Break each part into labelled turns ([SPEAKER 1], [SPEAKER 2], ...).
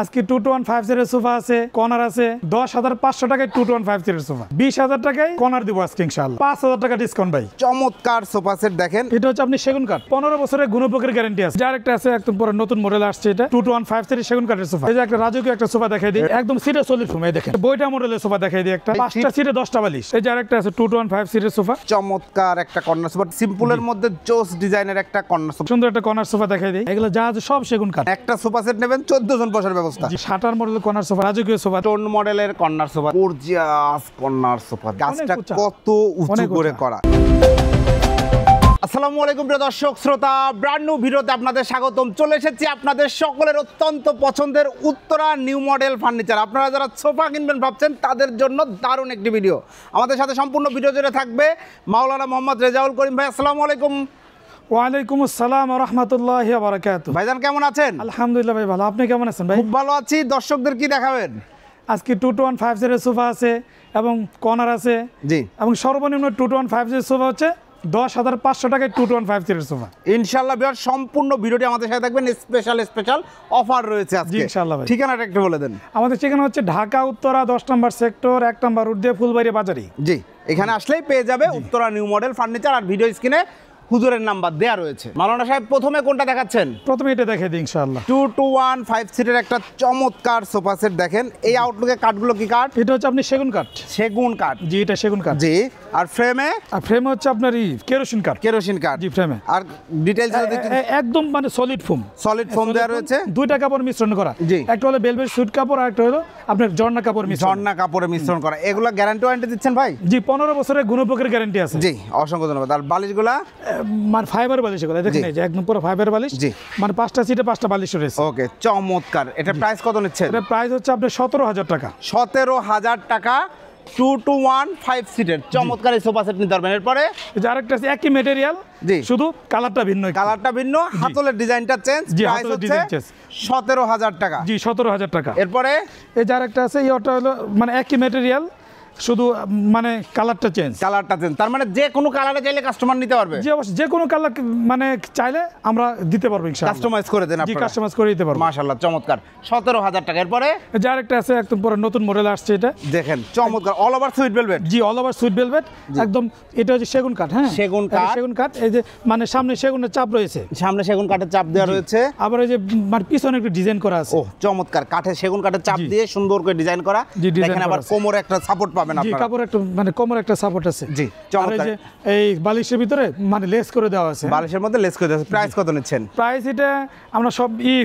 [SPEAKER 1] আজকে 2150 এর সোফা আছে, কর্নার আছে 10,500 টাকায় 2150 এর সোফা, 20,000 টাকায় কর্নার দিব আজকে ইনশাআল্লাহ, 5,000 টাকা ডিসকাউন্ট ভাই।
[SPEAKER 2] চমৎকার সোফা সেট দেখেন,
[SPEAKER 1] এটা হচ্ছে আপনি সেগুন কাঠ, 15 বছরের গুণপোকের গ্যারান্টি আছে। যার একটা আছে একদম পুরো নতুন মডেল আসছে, এটা 2153 সেগুন কাঠের সোফা। এই যে একটা রাজকীয় একটা সোফা দেখাই দিই, একদম সিটে সলিড ফোম। এই দেখেন বইটা মডেলের সোফা দেখাই দিই, একটা 5টা সিটে 10টা বালিশ। এই যে আরেকটা আছে 2150 এর সোফা,
[SPEAKER 2] চমৎকার একটা কর্নার সোফা, সিম্পলের মধ্যে জোস ডিজাইনের একটা কর্নার সোফা,
[SPEAKER 1] সুন্দর একটা কর্নার সোফা দেখাই দিই। এগুলো যা আছে সব সেগুন কাঠ।
[SPEAKER 2] একটা সোফা সেট নেবেন 14 জন বসার ব্যবস্থা।
[SPEAKER 1] শাটার মডেল কর্নার সোফা, রাজকীয় সোফা,
[SPEAKER 2] টোন মডেলের corner sofa, gorgeous corner sofa, গাছটা কত উঁচু করে করা। আসসালামু আলাইকুম প্রিয় দর্শক শ্রোতা, ব্র্যান্ড নিউ ভিডিওতে আপনাদের স্বাগতম। চলে এসেছি আপনাদের সকলের অত্যন্ত পছন্দের উত্তরা নিউ মডেল ফার্নিচার। আপনারা যারা সোফা কিনবেন ভাবছেন তাদের জন্য দারুণ একটি ভিডিও। আমাদের সাথে সম্পূর্ণ ভিডিও জুড়ে থাকবে মাওলানা মোহাম্মদ রেজাউল করিম ভাই। আসসালামু আলাইকুম।
[SPEAKER 1] ওয়ালাইকুম আসসালাম ওয়া রাহমাতুল্লাহি ওয়া বারাকাতুহু।
[SPEAKER 2] ভাইজান কেমন আছেন?
[SPEAKER 1] আলহামদুলিল্লাহ ভাই ভালো, আপনি কেমন আছেন ভাই?
[SPEAKER 2] খুব ভালো আছি। দর্শকদের কি দেখাবেন?
[SPEAKER 1] আজকে 2150 এর সোফা আছে এবং কর্নার আছে,
[SPEAKER 2] জি,
[SPEAKER 1] এবং সর্বনিম্ন 2150 এর সোফা হচ্ছে 10,500 টাকায় 2150 এর সোফা।
[SPEAKER 2] ইনশাআল্লাহ বিয়ার সম্পূর্ণ ভিডিওটি আমাদের সাথে থাকবেন, স্পেশাল অফার রয়েছে আজকে।
[SPEAKER 1] ইনশাআল্লাহ ভাই।
[SPEAKER 2] ঠিকানাটা একটু বলে দেন।
[SPEAKER 1] আমাদের ঠিকানা হচ্ছে ঢাকা উত্তরা 10 নম্বর সেক্টর, 1 নম্বর রোড দিয়ে ফুলবাড়ি বাজারি।
[SPEAKER 2] জি, এখানে আসলেই পেয়ে যাবে উত্তরা নিউ মডেল ফার্নিচার। আর ভিডিও স্ক্রিনে হুজুরের নাম্বার দেয়া রয়েছে। মাওলানা সাহেব প্রথমে কোনটা দেখাচ্ছেন?
[SPEAKER 1] প্রথমে এটা দেখাই দিই ইনশাআল্লাহ।
[SPEAKER 2] 2150 সিটের একটা চমৎকার সোফা সেট দেখেন। এই আউটলুকের কাঠগুলো কি কাঠ?
[SPEAKER 1] এটা হচ্ছে আপনি সেগুন কাঠ।
[SPEAKER 2] সেগুন কাঠ।
[SPEAKER 1] জি, এটা সেগুন কাঠ।
[SPEAKER 2] জি, আর ফ্রেমে?
[SPEAKER 1] আর ফ্রেমে হচ্ছে আপনার কেরোসিন কাঠ।
[SPEAKER 2] কেরোসিন কাঠ।
[SPEAKER 1] জি, ফ্রেমে।
[SPEAKER 2] আর ডিটেইলস
[SPEAKER 1] একদম মানে সলিড ফোম।
[SPEAKER 2] সলিড ফোম দেওয়া রয়েছে।
[SPEAKER 1] দুইটা কাপড় মিশ্রণ করা।
[SPEAKER 2] জি।
[SPEAKER 1] একটা হলো ভেলভেট সুইট কাপড়, আর একটা হলো আপনার ঝর্ণা কাপড় মিশ্রণ।
[SPEAKER 2] ঝর্ণা কাপড়ে মিশ্রণ করা। এগুলা গ্যারান্টি ওয়ারেন্টি দিচ্ছেন ভাই?
[SPEAKER 1] জি, 15 বছরের গুণপোকের গ্যারান্টি আছে।
[SPEAKER 2] জি, অসংখ্য ধন্যবাদ। আর বালিশগুলা?
[SPEAKER 1] মানে ফাইবার বালিশ এগুলো দেখেন, এই যে একদম পুরো ফাইবার বালিশ।
[SPEAKER 2] জি,
[SPEAKER 1] মানে 5টা সিটে 5টা বালিশ রয়েছে।
[SPEAKER 2] ওকে, চমৎকার। এটা প্রাইস কত নিচ্ছেন?
[SPEAKER 1] এটা প্রাইস হচ্ছে আপনার 17,000 টাকা।
[SPEAKER 2] 17,000 টাকা 2150 সিটের চমৎকার এই সোফা সেট নিতে পারবেন। এরপরে
[SPEAKER 1] এই যে আরেকটা আছে একই ম্যাটেরিয়াল,
[SPEAKER 2] জি,
[SPEAKER 1] শুধু কালারটা ভিন্ন।
[SPEAKER 2] কালারটা ভিন্ন, হাতলের ডিজাইনটা চেঞ্জ।
[SPEAKER 1] জি,
[SPEAKER 2] প্রাইস
[SPEAKER 1] হাতলের
[SPEAKER 2] হচ্ছে
[SPEAKER 1] ডিজাইন চেঞ্জ।
[SPEAKER 2] 17,000 টাকা।
[SPEAKER 1] জি, 17,000 টাকা।
[SPEAKER 2] এরপরে
[SPEAKER 1] এই যে আরেকটা আছে, ওটা হলো মানে একই ম্যাটেরিয়াল, শুধু মানে কালারটা চেঞ্জ।
[SPEAKER 2] কালারটা চেঞ্জ, তার মানে যে কোনো কালারে চাইলে কাস্টমার নিতে পারবে?
[SPEAKER 1] জি, অবশ্যই যে কোনো কালার মানে চাইলে আমরা দিতে পারবো ইনশাআল্লাহ।
[SPEAKER 2] কাস্টমাইজ করে দেন
[SPEAKER 1] জি,
[SPEAKER 2] আপনারা?
[SPEAKER 1] কাস্টমাইজ করে দিতে পারবো।
[SPEAKER 2] মাশাআল্লাহ, চমৎকার। 17,000 টাকা। এরপরে
[SPEAKER 1] যে আরেকটা আছে একদম পুরো নতুন মডেল আসছে, এটা
[SPEAKER 2] দেখেন চমৎকার, অল ওভার সুইট ভেলভেট।
[SPEAKER 1] জি, অল ওভার সুইট ভেলভেট একদম। এটা হচ্ছে সেগুন কাঠ। হ্যাঁ,
[SPEAKER 2] সেগুন কাঠ।
[SPEAKER 1] সেগুন কাঠ। এই যে মানে সামনে সেগুনের চাপ রয়েছে,
[SPEAKER 2] সামনে সেগুন কাঠের চাপ দেওয়া রয়েছে।
[SPEAKER 1] আবার এই যে মানে পিছনে একটু ডিজাইন করা আছে।
[SPEAKER 2] ও চমৎকার, কাঠের সেগুন কাঠের চাপ দিয়ে সুন্দর করে ডিজাইন করা।
[SPEAKER 1] জি, ডিজাইন
[SPEAKER 2] দেখেন আবার
[SPEAKER 1] করা আছে।
[SPEAKER 2] কোমরে একটা সাপোর্ট পাবেন
[SPEAKER 1] জি,
[SPEAKER 2] আপনারা।
[SPEAKER 1] কাপড় একটা মানে কোমর একটা সাপোর্ট আছে।
[SPEAKER 2] জি,
[SPEAKER 1] আর এই
[SPEAKER 2] চমৎকার।
[SPEAKER 1] যে এই বালিশের ভিতরে মানে লেস করে দেওয়া আছে।
[SPEAKER 2] বালিশের মধ্যে লেস করে দেওয়া আছে। প্রাইস কত নিচ্ছেন?
[SPEAKER 1] প্রাইস এটা আমরা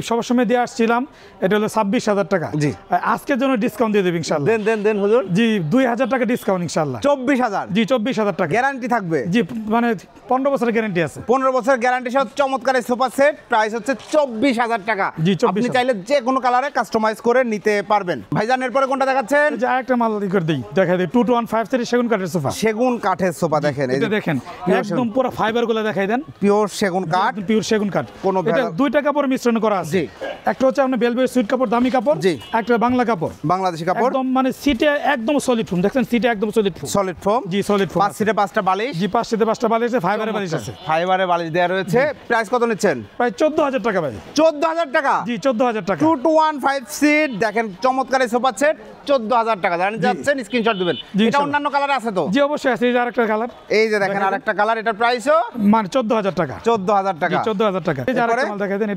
[SPEAKER 1] সবার সময় দিয়ে আসছিলাম, এটা হলো 26,000 টাকা।
[SPEAKER 2] জি,
[SPEAKER 1] আজকের জন্য ডিসকাউন্ট দিয়ে দেব ইনশাআল্লাহ।
[SPEAKER 2] দেন হুজুর।
[SPEAKER 1] জি, 2,000 টাকা ডিসকাউন্ট ইনশাআল্লাহ।
[SPEAKER 2] 24,000।
[SPEAKER 1] জি, 24,000 টাকা
[SPEAKER 2] গ্যারান্টি থাকবে?
[SPEAKER 1] জি, মানে 15 বছরের গ্যারান্টি আছে।
[SPEAKER 2] 15 বছর গ্যারান্টি সহ চমৎকার এই সোফা সেট। প্রাইস হচ্ছে 24,000 টাকা।
[SPEAKER 1] জি, 24,000।
[SPEAKER 2] আপনি চাইলে যে কোনো কালারে কাস্টমাইজ করে নিতে পারবেন। ভাইজান এরপরে কোনটা দেখাচ্ছেন?
[SPEAKER 1] যে আরেকটা মাল করে দিই, দেখা দিই 2150 সেগুন কাঠের সোফা।
[SPEAKER 2] সেগুন কাঠের সোফা দেখেন। এই
[SPEAKER 1] এটা
[SPEAKER 2] যে
[SPEAKER 1] দেখেন একদম পুরো ফাইবার গুলো দেখাই দেন,
[SPEAKER 2] পিওর সেগুন কাঠ।
[SPEAKER 1] পিওর সেগুন কাঠ।
[SPEAKER 2] কোনো
[SPEAKER 1] এটা দুইটা কাপড় মিশ্রণ করা আছে।
[SPEAKER 2] জি,
[SPEAKER 1] একটা হচ্ছে আপনার ভেলভেট সুইট কাপড়, দামি কাপড়।
[SPEAKER 2] জি,
[SPEAKER 1] একটা বাংলা কাপড়,
[SPEAKER 2] বাংলাদেশি কাপড়।
[SPEAKER 1] একদম মানে সিটে একদম সলিড ফোম। দেখেন সিটে একদম সলিড ফোম।
[SPEAKER 2] Solid foam.
[SPEAKER 1] জি, সলিড ফোম।
[SPEAKER 2] 5 সিটে 5টা বালিশ।
[SPEAKER 1] জি, 5 সিটে 5টা বালিশ আছে, ফাইবারের বালিশ আছে।
[SPEAKER 2] ফাইবারে বালিশ দেওয়া রয়েছে। প্রাইস কত নিচ্ছেন?
[SPEAKER 1] প্রায় 14,000 টাকা ভাই।
[SPEAKER 2] 14,000 টাকা।
[SPEAKER 1] জি, 14,000 টাকা।
[SPEAKER 2] 2150 সিট দেখেন চমৎকার এই সোফা সেট 14,000 টাকা। জানেন যাচ্ছেন, স্ক্রিনশট দিবেন।
[SPEAKER 1] জি,
[SPEAKER 2] এটা
[SPEAKER 1] ইনশাআল্লাহ।
[SPEAKER 2] অন্যান্য কালার আছে তো?
[SPEAKER 1] জি, অবশ্যই আছে। এই যে আরেকটা কালার,
[SPEAKER 2] এই যে দেখেন আরেকটা কালার। এটার প্রাইসও
[SPEAKER 1] মানে 14,000 টাকা।
[SPEAKER 2] 14,000 টাকা।
[SPEAKER 1] জি, 14,000 টাকা। এই যে আরেকটা মাল দেখাই দেন,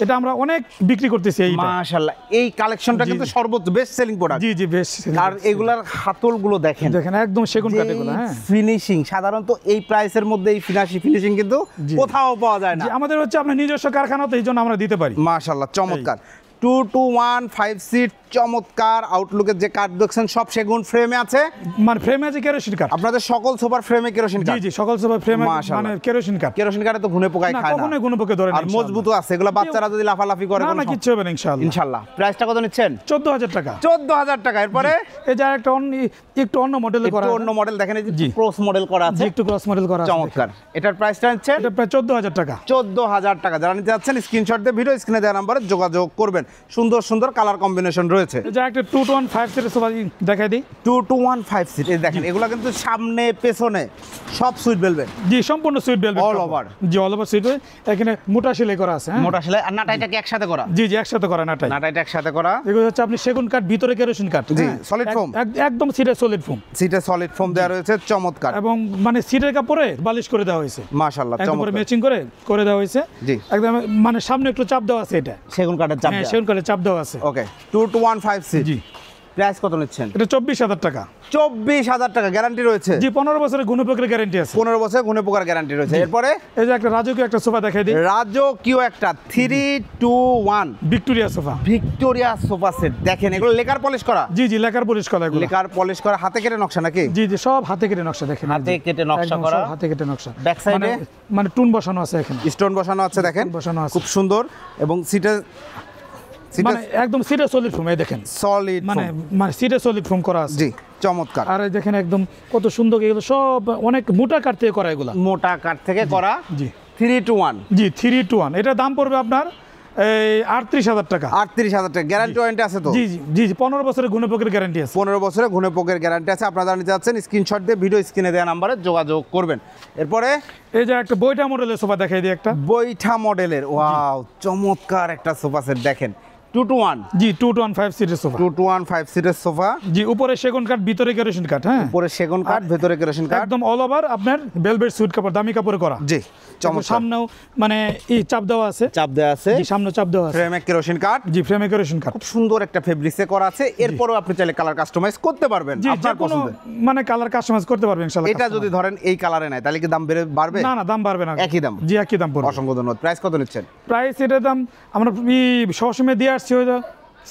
[SPEAKER 1] এটা আমরা অনেক বিক্রি করতেছি এইটা।
[SPEAKER 2] মাশাআল্লাহ, এই কালেকশনটা কিন্তু সর্বোচ্চ বেস্ট সেলিং প্রোডাক্ট।
[SPEAKER 1] জি, জি, বেশ।
[SPEAKER 2] আর এগুলার হাতলগুলো দেখেন
[SPEAKER 1] একদম সেগুন কাঠ এগুলো। হ্যাঁ,
[SPEAKER 2] ফিনিশিং সাধারণত এই প্রাইসের মধ্যে এই ফিনিশিং কিন্তু কোথাও পাওয়া যায় না।
[SPEAKER 1] জি, আমাদের হচ্ছে আপনার নিজস্ব কারখানা, তো এই জন্য আমরা দিতে পারি।
[SPEAKER 2] মাশাআল্লাহ, চমৎকার। 2215 সিট চমৎকার আউটলুকের যে কাঠ দেখছেন সব সেগুন ফ্রেমে আছে।
[SPEAKER 1] মানে ফ্রেমে আছে কেরোসিন কাঠ।
[SPEAKER 2] আপনাদের সকল সোফার ফ্রেমে কেরোসিন কাঠ?
[SPEAKER 1] জি, জি, সকল সোফার ফ্রেমে মানে
[SPEAKER 2] মাশাআল্লাহ।
[SPEAKER 1] কেরোসিন কাঠ।
[SPEAKER 2] কেরোসিন কাঠে তো ঘুনে পোকায় খায় না,
[SPEAKER 1] কখনোই কোনো পোকা ধরে না।
[SPEAKER 2] আর মজবুতও আছে। এগুলো বাচ্চারা যদি লাফালাফি করে
[SPEAKER 1] না, কিচ্ছু হবে না ইনশাআল্লাহ।
[SPEAKER 2] ইনশাআল্লাহ। প্রাইসটা কত নিচ্ছেন?
[SPEAKER 1] 14,000 টাকা।
[SPEAKER 2] 14,000 টাকা। এরপরে
[SPEAKER 1] এই যে আরেকটা একটু অন্য মডেলে করা
[SPEAKER 2] একটু অন্য মডেল দেখেন, এই যে ক্রস মডেল করা আছে।
[SPEAKER 1] জি, একটু ক্রস মডেল করা আছে।
[SPEAKER 2] চমৎকার। এটার প্রাইসটা নিচ্ছেন?
[SPEAKER 1] এটা প্রায় 14,000 টাকা।
[SPEAKER 2] 14,000 টাকা। যারা নিতে যাচ্ছেন স্ক্রিনশট দিয়ে ভিডিও স্ক্রিনে দেওয়া নম্বরে যোগাযোগ করবেন। সুন্দর সুন্দর কালার কম্বিনেশন রয়েছে।
[SPEAKER 1] যা একটা 2-1-5 সিটের সোফা দেখাই দিই।
[SPEAKER 2] 2-2-1-5 সিট এই দেখেন, এগুলো কিন্তু সামনে পেছনে সব সুইট ভেলভেট।
[SPEAKER 1] জি সম্পূর্ণ সুইট ভেলভেট
[SPEAKER 2] All over।
[SPEAKER 1] জি অল ওভার সুইট। এখানে মোটা সেলাই করা আছে।
[SPEAKER 2] মোটা সেলাই আর নাটাইটা কি একসাথে করা?
[SPEAKER 1] জি জি একসাথে করা নাটাই।
[SPEAKER 2] নাটাইটা একসাথে করা।
[SPEAKER 1] এগুলো হচ্ছে আপনি সেগুন কাঠ, ভিতরে কেরোসিন কাঠ।
[SPEAKER 2] জি, solid foam।
[SPEAKER 1] একদম সিটের সলিড ফোম।
[SPEAKER 2] সিটে সলিড ফোম দেওয়া রয়েছে, চমৎকার।
[SPEAKER 1] এবং মানে সিটের কাপড়ে বালিশ করে দেওয়া হয়েছে।
[SPEAKER 2] মাশাআল্লাহ,
[SPEAKER 1] একদম
[SPEAKER 2] চমৎকার।
[SPEAKER 1] ম্যাচিং করে দেওয়া হয়েছে।
[SPEAKER 2] জি।
[SPEAKER 1] একদম মানে সামনে একটু চাপ দেওয়া আছে এটা।
[SPEAKER 2] সেগুন কাঠের চাপ
[SPEAKER 1] হ্যাঁ
[SPEAKER 2] দেওয়া।
[SPEAKER 1] সেগুন কাঠের চাপ দেওয়া আছে।
[SPEAKER 2] ওকে, 2-2-1-5 সিট।
[SPEAKER 1] জি।
[SPEAKER 2] প্রাইস কত নিচ্ছেন?
[SPEAKER 1] এটা 24,000 টাকা।
[SPEAKER 2] 24,000 টাকা গ্যারান্টি রয়েছে।
[SPEAKER 1] জি 15 বছরের গুণপোকের গ্যারান্টি আছে।
[SPEAKER 2] 15 বছর গুণে পোকার গ্যারান্টি রয়েছে। এরপরে
[SPEAKER 1] এই যে একটা রাজকীয় একটা সোফা দেখাই দিই।
[SPEAKER 2] রাজকীয় একটা 3-2-1
[SPEAKER 1] Victoria sofa.
[SPEAKER 2] Victoria sofa set দেখেন, এগুলো লেকার পলিশ করা।
[SPEAKER 1] জি জি লেকার পলিশ করা এগুলো।
[SPEAKER 2] লেকার পলিশ করা, হাতে কেটে নকশা নাকি?
[SPEAKER 1] জি জি সব হাতে কেটে নকশা দেখেন।
[SPEAKER 2] হাতে কেটে নকশা
[SPEAKER 1] একদম
[SPEAKER 2] করা।
[SPEAKER 1] সব হাতে কেটে নকশা।
[SPEAKER 2] Back side এ?
[SPEAKER 1] মানে টুন বসানো আছে এখানে।
[SPEAKER 2] স্টোন বসানো আছে দেখেন,
[SPEAKER 1] বসানো আছে।
[SPEAKER 2] খুব সুন্দর। এবং সিটে
[SPEAKER 1] মানে একদম সিটে সলিড ফোম এই দেখেন।
[SPEAKER 2] সলিড
[SPEAKER 1] মানে সিটে সলিড ফোম করা আছে।
[SPEAKER 2] জি চমৎকার।
[SPEAKER 1] আর এই দেখেন একদম কত সুন্দর, এগুলো সব অনেক মোটা কাঠ থেকে করা এগুলো।
[SPEAKER 2] মোটা কাঠ থেকে করা।
[SPEAKER 1] জি
[SPEAKER 2] 3-2-1
[SPEAKER 1] জি 3-2-1। এটা দাম পড়বে আপনার এই 38,000 টাকা।
[SPEAKER 2] 38,000 টাকা। গ্যারান্টি ওয়ারেন্টি আছে তো?
[SPEAKER 1] জি জি জি জি 15 বছরের গুণপোকের গ্যারান্টি আছে।
[SPEAKER 2] 15 বছরের ঘুনে পোকের গ্যারান্টি আছে। আপনারা জানতে চাচ্ছেন স্ক্রিনশট দিয়ে ভিডিও স্ক্রিনে দেওয়া নাম্বারে যোগাযোগ করবেন। এরপরে
[SPEAKER 1] এই যে একটা বইটা মডেলের সোফা দেখাই দিই একটা।
[SPEAKER 2] বৈঠা মডেলের, ওয়াও চমৎকার একটা সোফা সেট দেখেন। 2-2-1
[SPEAKER 1] জি 2-1-5 সিটের সোফা।
[SPEAKER 2] 2-2-1-5 সিটের সোফা।
[SPEAKER 1] জি উপরে সেগুন কাঠ, ভিতরে কেরোসিন কাঠ। হ্যাঁ
[SPEAKER 2] উপরে সেগুন কাঠ, ভেতরে কেরোসিন কাঠ।
[SPEAKER 1] একদম অল ওভার আপনার ভেলভেট সুইট কাপড়, দামি কাপড়ে করা।
[SPEAKER 2] জি চমৎকার।
[SPEAKER 1] সামনেও মানে এই চাপ দেওয়া আছে।
[SPEAKER 2] চাপ দেওয়া আছে।
[SPEAKER 1] জি সামনে চাপ দেওয়া আছে।
[SPEAKER 2] ফ্রেমে কেরোসিন কাঠ।
[SPEAKER 1] জি ফ্রেমে কেরোসিন কাঠ।
[SPEAKER 2] খুব সুন্দর একটা ফেব্রিক্সে করা আছে। এরপরও আপনি চাইলে কালার কাস্টমাইজ করতে পারবেন
[SPEAKER 1] জি যে
[SPEAKER 2] আপনার
[SPEAKER 1] কোনো
[SPEAKER 2] পছন্দে।
[SPEAKER 1] মানে কালার কাস্টমাইজ করতে পারবেন ইনশাআল্লাহ।
[SPEAKER 2] এটা যদি ধরেন এই কালারে নাই তাহলে কি দাম বাড়বে?
[SPEAKER 1] না না দাম বাড়বে না।
[SPEAKER 2] একই দাম?
[SPEAKER 1] জি একই দাম পড়বে।
[SPEAKER 2] অসংখ্য ধন্যবাদ। প্রাইস কত নিচ্ছেন?
[SPEAKER 1] প্রাইস এটার দাম আমরা সবসময় দিয়ে আসছি হয়তো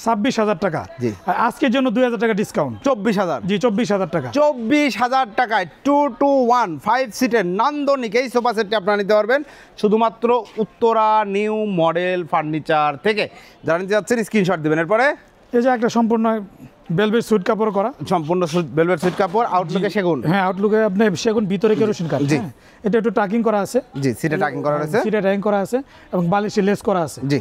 [SPEAKER 1] 26,000 টাকা।
[SPEAKER 2] জি।
[SPEAKER 1] আর আজকের জন্য 2,000 টাকা ডিসকাউন্ট।
[SPEAKER 2] 24,000।
[SPEAKER 1] জি 24,000 টাকা।
[SPEAKER 2] 24,000 টাকায় 2-2-1-5 সিটের নান্দনিক এই সোফা সেটটি আপনারা নিতে পারবেন শুধুমাত্র উত্তরা নিউ মডেল ফার্নিচার থেকে। যারা নিতে যাচ্ছেন স্ক্রিনশট দিবেন। এরপরে
[SPEAKER 1] এই যে একটা সম্পূর্ণ ভেলভেট সুইট কাপড় করা।
[SPEAKER 2] সম্পূর্ণ ভেলভেট সুইট কাপড়, আউটলুকে সেগুন।
[SPEAKER 1] হ্যাঁ আউটলুকে আপনি সেগুন, ভিতরে কেরোসিন কাঠ।
[SPEAKER 2] জি।
[SPEAKER 1] হ্যাঁ, এটা একটু টাকিং করা আছে।
[SPEAKER 2] জি সিটে টাকিং করা রয়েছে।
[SPEAKER 1] সিটে টাকিং করা আছে এবং বালিশে লেস করা আছে।
[SPEAKER 2] জি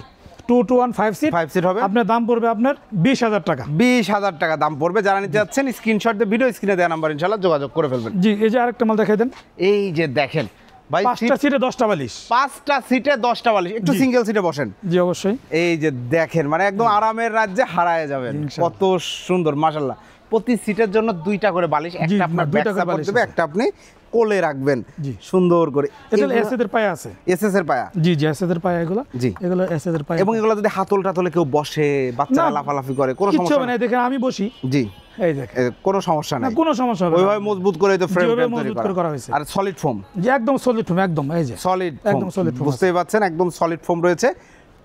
[SPEAKER 1] 2-2-1-5 সিট।
[SPEAKER 2] 5 সিট হবে।
[SPEAKER 1] আপনার দাম পড়বে আপনার 20,000 টাকা।
[SPEAKER 2] 20,000 টাকা দাম পড়বে। যারা নিতে যাচ্ছেন স্ক্রিনশট দিয়ে ভিডিও স্ক্রিনে দেওয়া নাম্বার ইনশাআল্লাহ যোগাযোগ করে ফেলবেন।
[SPEAKER 1] জি এই যে আরেকটা মাল দেখাই দেন।
[SPEAKER 2] এই যে দেখেন ভাই,
[SPEAKER 1] 5টা সিটে 10টা বালিশ।
[SPEAKER 2] 5টা সিটে 10টা বালিশ। একটু
[SPEAKER 1] জি।
[SPEAKER 2] সিঙ্গেল সিটে বসেন।
[SPEAKER 1] জি অবশ্যই।
[SPEAKER 2] এই যে দেখেন মানে একদম আরামের রাজ্যে হারায় যাবেন।
[SPEAKER 1] ইনশাআল্লাহ।
[SPEAKER 2] কত সুন্দর মাশাআল্লাহ। প্রতি সিটের জন্য 2টা করে বালিশ,
[SPEAKER 1] জি,
[SPEAKER 2] একটা আপনার
[SPEAKER 1] 2টা
[SPEAKER 2] ব্যাক
[SPEAKER 1] করে
[SPEAKER 2] সাপোর্ট
[SPEAKER 1] বালিশ
[SPEAKER 2] দেবে,
[SPEAKER 1] আছে।
[SPEAKER 2] একটা আপনি কোলে রাখবেন
[SPEAKER 1] জি।
[SPEAKER 2] সুন্দর করে।
[SPEAKER 1] এটা এসএদের পায়া আছে।
[SPEAKER 2] এসএস এর পায়া।
[SPEAKER 1] জি জি এসএদের পায়া এগুলো।
[SPEAKER 2] জি।
[SPEAKER 1] এগুলো এসএদের পায়া।
[SPEAKER 2] এবং এগুলো যদি হাতল টাতলে কেউ বসে, বাচ্চারা
[SPEAKER 1] না,
[SPEAKER 2] লাফালাফি করে, কোনো
[SPEAKER 1] কিচ্ছু
[SPEAKER 2] সমস্যা
[SPEAKER 1] হবে না।
[SPEAKER 2] নেই।
[SPEAKER 1] এই দেখেন আমি বসি।
[SPEAKER 2] জি
[SPEAKER 1] এই দেখেন
[SPEAKER 2] কোনো সমস্যা
[SPEAKER 1] না
[SPEAKER 2] নাই।
[SPEAKER 1] কোনো সমস্যা হবে না।
[SPEAKER 2] ওইভাবে মজবুত করে তো ফ্রেম
[SPEAKER 1] যেভাবে
[SPEAKER 2] তৈরি
[SPEAKER 1] মজবুত করে করা হয়েছে।
[SPEAKER 2] আর সলিড ফোম।
[SPEAKER 1] জি একদম সলিড ফোম একদম এই যে
[SPEAKER 2] সলিড
[SPEAKER 1] একদম solid foam
[SPEAKER 2] বুঝতেই পাচ্ছেন, একদম সলিড ফোম রয়েছে।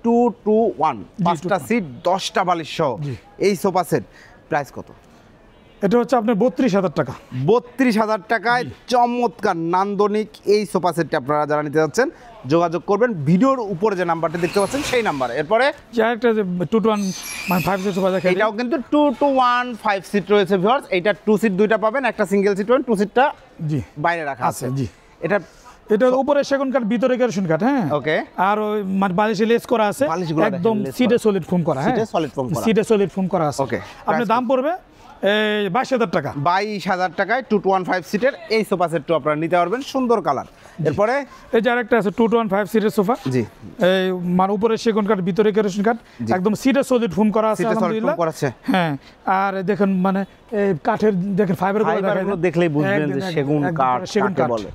[SPEAKER 2] 2-2-1 5টা
[SPEAKER 1] 2-2-1
[SPEAKER 2] সিট 10টা বালিশ সহ
[SPEAKER 1] জি।
[SPEAKER 2] এই সোফা সেট প্রাইস কত?
[SPEAKER 1] এটা হচ্ছে আপনার 32,000 টাকা।
[SPEAKER 2] 32,000 টাকায় চমৎকার নান্দনিক এই সোফা সেটটি আপনারা যারা নিতে যাচ্ছেন যোগাযোগ করবেন ভিডিওর উপরে যে নাম্বারটি দেখতে পাচ্ছেন সেই নাম্বারে। এরপরে
[SPEAKER 1] যে আরেকটা যে 2-1 মানে 5 সিট সোফা দেখাই দিই।
[SPEAKER 2] এটাও কিন্তু 2-2-1-5 সিট রয়েছে ভিউয়ার্স। এইটা 2 সিট 2টা পাবেন, একটা সিঙ্গেল সিট পাবেন, 2 সিটটা
[SPEAKER 1] জি
[SPEAKER 2] বাইরে রাখা আছে।
[SPEAKER 1] জি।
[SPEAKER 2] এটা
[SPEAKER 1] এটা উপরে সেগুন কাঠ, ভিতরে কেরোসিন কাঠ। হ্যাঁ
[SPEAKER 2] ওকে।
[SPEAKER 1] আর ওই মানে বালিশে লেস করা আছে।
[SPEAKER 2] বালিশগুলো দেখেন
[SPEAKER 1] একদম
[SPEAKER 2] lace
[SPEAKER 1] সিটে
[SPEAKER 2] করা।
[SPEAKER 1] সলিড ফোম করা। হ্যাঁ
[SPEAKER 2] সিটে solid foam করা।
[SPEAKER 1] সিটে সলিড ফোম করা আছে।
[SPEAKER 2] Okay,
[SPEAKER 1] আপনার
[SPEAKER 2] price
[SPEAKER 1] দাম পড়বে এই 22,000 টাকা।
[SPEAKER 2] 22,000 টাকায় 2-2-1-5 সিটের এই সোফা সেটটা আপনারা নিতে পারবেন, সুন্দর কালার। এরপরে
[SPEAKER 1] এই যে আরেকটা আছে 2-1-5 সিটের সোফা।
[SPEAKER 2] জি
[SPEAKER 1] এই মানে উপরে সেগুন কাঠ, ভিতরে কেরোসিন কাঠ। একদম সিটে সলিড ফোম করা আছে
[SPEAKER 2] সিটে সলিড ফোম
[SPEAKER 1] আলহামদুলিল্লাহ।
[SPEAKER 2] করা আছে।
[SPEAKER 1] হ্যাঁ আর দেখেন মানে এই কাঠের দেখেন ফাইবার গুলো দেখাই
[SPEAKER 2] ফাইবারগুলো
[SPEAKER 1] দেন।
[SPEAKER 2] দেখলেই বুঝবেন যে
[SPEAKER 1] একদম,
[SPEAKER 2] সেগুন
[SPEAKER 1] একদম
[SPEAKER 2] কাঠ
[SPEAKER 1] সেগুন
[SPEAKER 2] কাকে
[SPEAKER 1] কাঠ।
[SPEAKER 2] বলে।